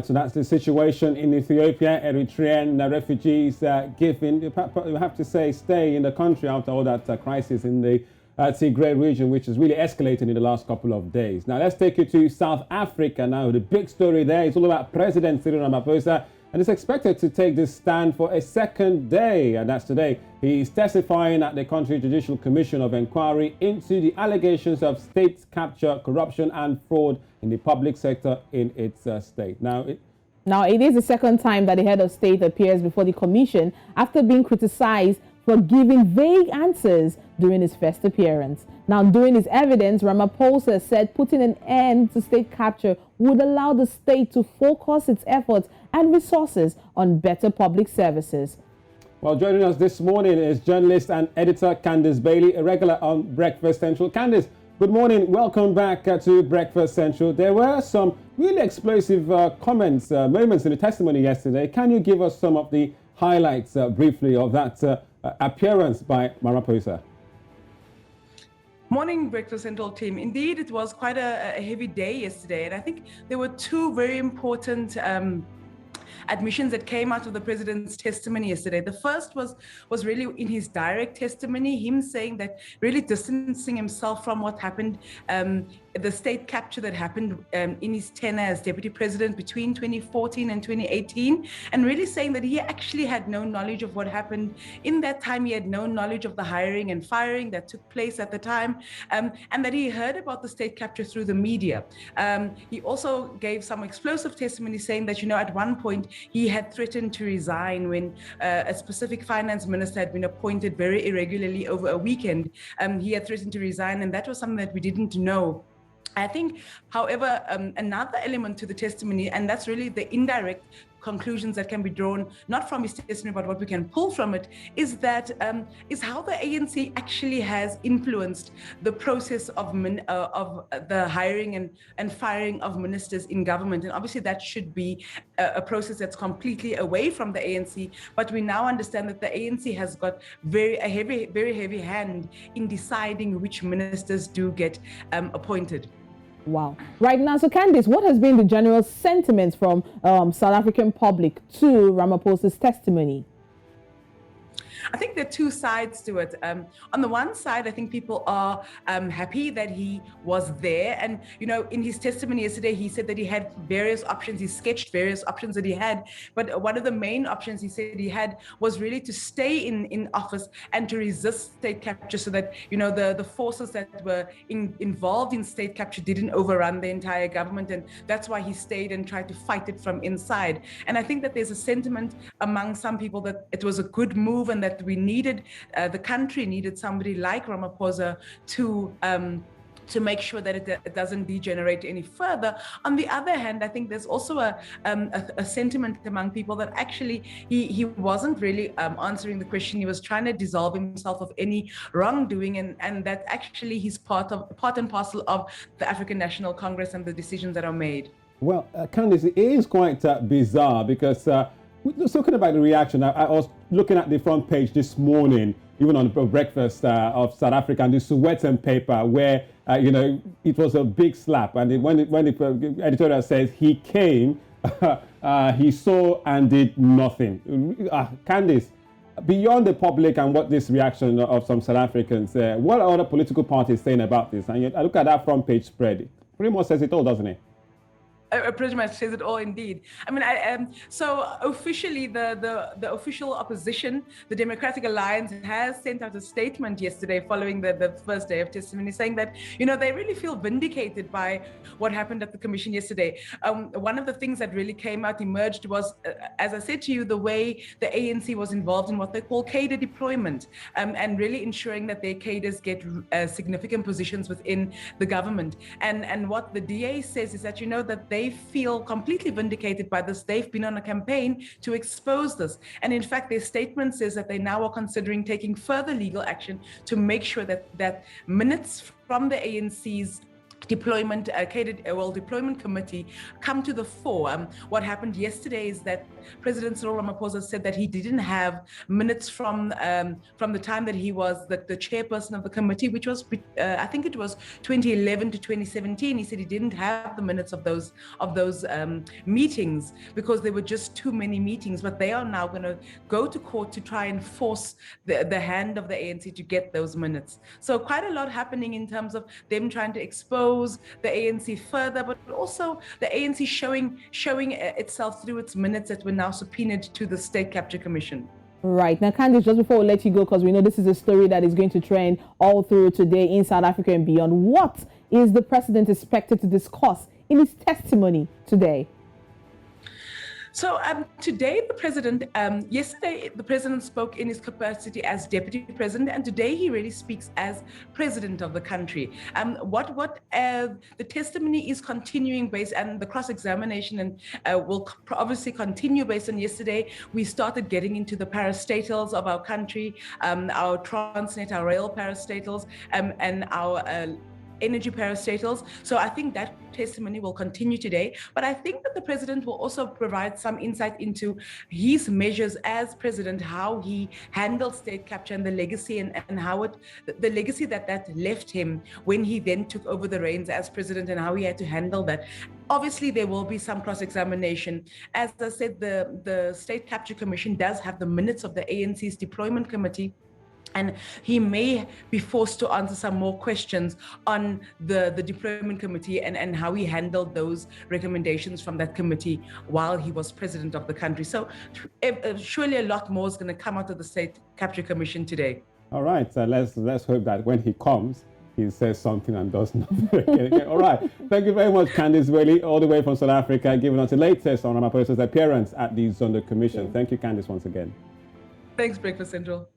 So that's the situation in Ethiopia. Eritrean refugees given, you have to say, stay in the country after all that crisis in the Tigray region, which has really escalated in the last couple of days. Now, let's take you to South Africa now. The big story there is all about President Cyril Ramaphosa, and is expected to take this stand for a second day, and that's today. He is testifying at the Country Judicial Commission of Inquiry into the allegations of state capture, corruption and fraud in the public sector in its state. Now, it is the second time that the head of state appears before the commission after being criticized for giving vague answers during his first appearance. Now, during his evidence, Ramaphosa said putting an end to state capture would allow the state to focus its efforts and resources on better public services. Well, joining us this morning is journalist and editor Candice Bailey, a regular on Breakfast Central. Candice, good morning. Welcome back to Breakfast Central. There were some really explosive moments in the testimony yesterday. Can you give us some of the highlights briefly of that appearance by Ramaphosa? Morning, Breakfast Central team. Indeed, it was quite a heavy day yesterday, and I think there were two very important admissions that came out of the president's testimony yesterday. The first was really in his direct testimony, him saying that really distancing himself from what happened, the state capture that happened in his tenure as deputy president between 2014 and 2018, and really saying that he actually had no knowledge of what happened in that time. He had no knowledge of the hiring and firing that took place at the time, and that he heard about the state capture through the media. He also gave some explosive testimony saying that, at one point he had threatened to resign when a specific finance minister had been appointed very irregularly over a weekend. He had threatened to resign, and that was something that we didn't know. I think, however, another element to the testimony, and that's really the indirect conclusions that can be drawn, not from his testimony, but what we can pull from it, is that is how the ANC actually has influenced the process of the hiring and firing of ministers in government. And obviously that should be a process that's completely away from the ANC. But we now understand that the ANC has got very heavy hand in deciding which ministers do get appointed. Wow. Right now, so Candice, what has been the general sentiments from South African public to Ramaphosa's testimony? I think there are two sides to it. On the one side, I think people are happy that he was there. And, in his testimony yesterday, he said that he had various options. He sketched various options that he had. But one of the main options he said he had was really to stay in office and to resist state capture so that, the forces that were involved in state capture didn't overrun the entire government. And that's why he stayed and tried to fight it from inside. And I think that there's a sentiment among some people that it was a good move and that we needed, the country needed somebody like Ramaphosa to make sure that it doesn't degenerate any further. On the other hand, I think there's also a sentiment among people that actually he wasn't really answering the question. He was trying to dissolve himself of any wrongdoing, and that actually he's part and parcel of the African National Congress and the decisions that are made. Well, Candice, it is quite bizarre because just talking about the reaction, I was looking at the front page this morning, even on the breakfast of South Africa, and the Sowetan paper, where it was a big slap. And when the editorial says he came, he saw and did nothing. Candice, beyond the public and what this reaction of some South Africans, what are other political parties saying about this? And I look at that front page spread. It pretty much says it all, doesn't it? Pretty much says it all, indeed. I mean, so officially, the official opposition, the Democratic Alliance, has sent out a statement yesterday following the first day of testimony, saying that they really feel vindicated by what happened at the commission yesterday. One of the things that really emerged was, as I said to you, the way the ANC was involved in what they call cadre deployment, and really ensuring that their cadres get significant positions within the government. And what the DA says is that that they feel completely vindicated by this. They've been on a campaign to expose this. And in fact, their statement says that they now are considering taking further legal action to make sure that minutes from the ANC's deployment deployment committee come to the fore. What happened yesterday is that President Cyril Ramaphosa said that he didn't have minutes from the time that he was the chairperson of the committee, which was I think it was 2011 to 2017. He said he didn't have the minutes of those meetings because there were just too many meetings. But they are now going to go to court to try and force the hand of the ANC to get those minutes. So quite a lot happening in terms of them trying to expose the ANC further, but also the ANC showing itself through its minutes that were now subpoenaed to the State Capture Commission. Right. Now, Candice, just before we let you go, because we know this is a story that is going to trend all through today in South Africa and beyond, what is the president expected to discuss in his testimony today? So today, the president, yesterday, the president spoke in his capacity as deputy president, and today he really speaks as president of the country. The testimony is continuing based, and the cross-examination and will obviously continue based on yesterday. We started getting into the parastatals of our country, our Transnet, our rail parastatals, and our energy parastatals. So I think that testimony will continue today, but I think that the president will also provide some insight into his measures as president, how he handled state capture and the legacy and how the legacy that left him when he then took over the reins as president and how he had to handle that. Obviously, there will be some cross-examination. As I said, the State Capture Commission does have the minutes of the ANC's deployment committee, and he may be forced to answer some more questions on the deployment committee and how he handled those recommendations from that committee while he was president of the country. So surely a lot more is going to come out of the State Capture Commission today. All right, let's hope that when he comes, he says something and does nothing. All right. Thank you very much, Candice Whaley, all the way from South Africa, giving us the latest on Ramaphosa's appearance at the Zondo Commission. Thank you, Candice, once again. Thanks, Breakfast Central.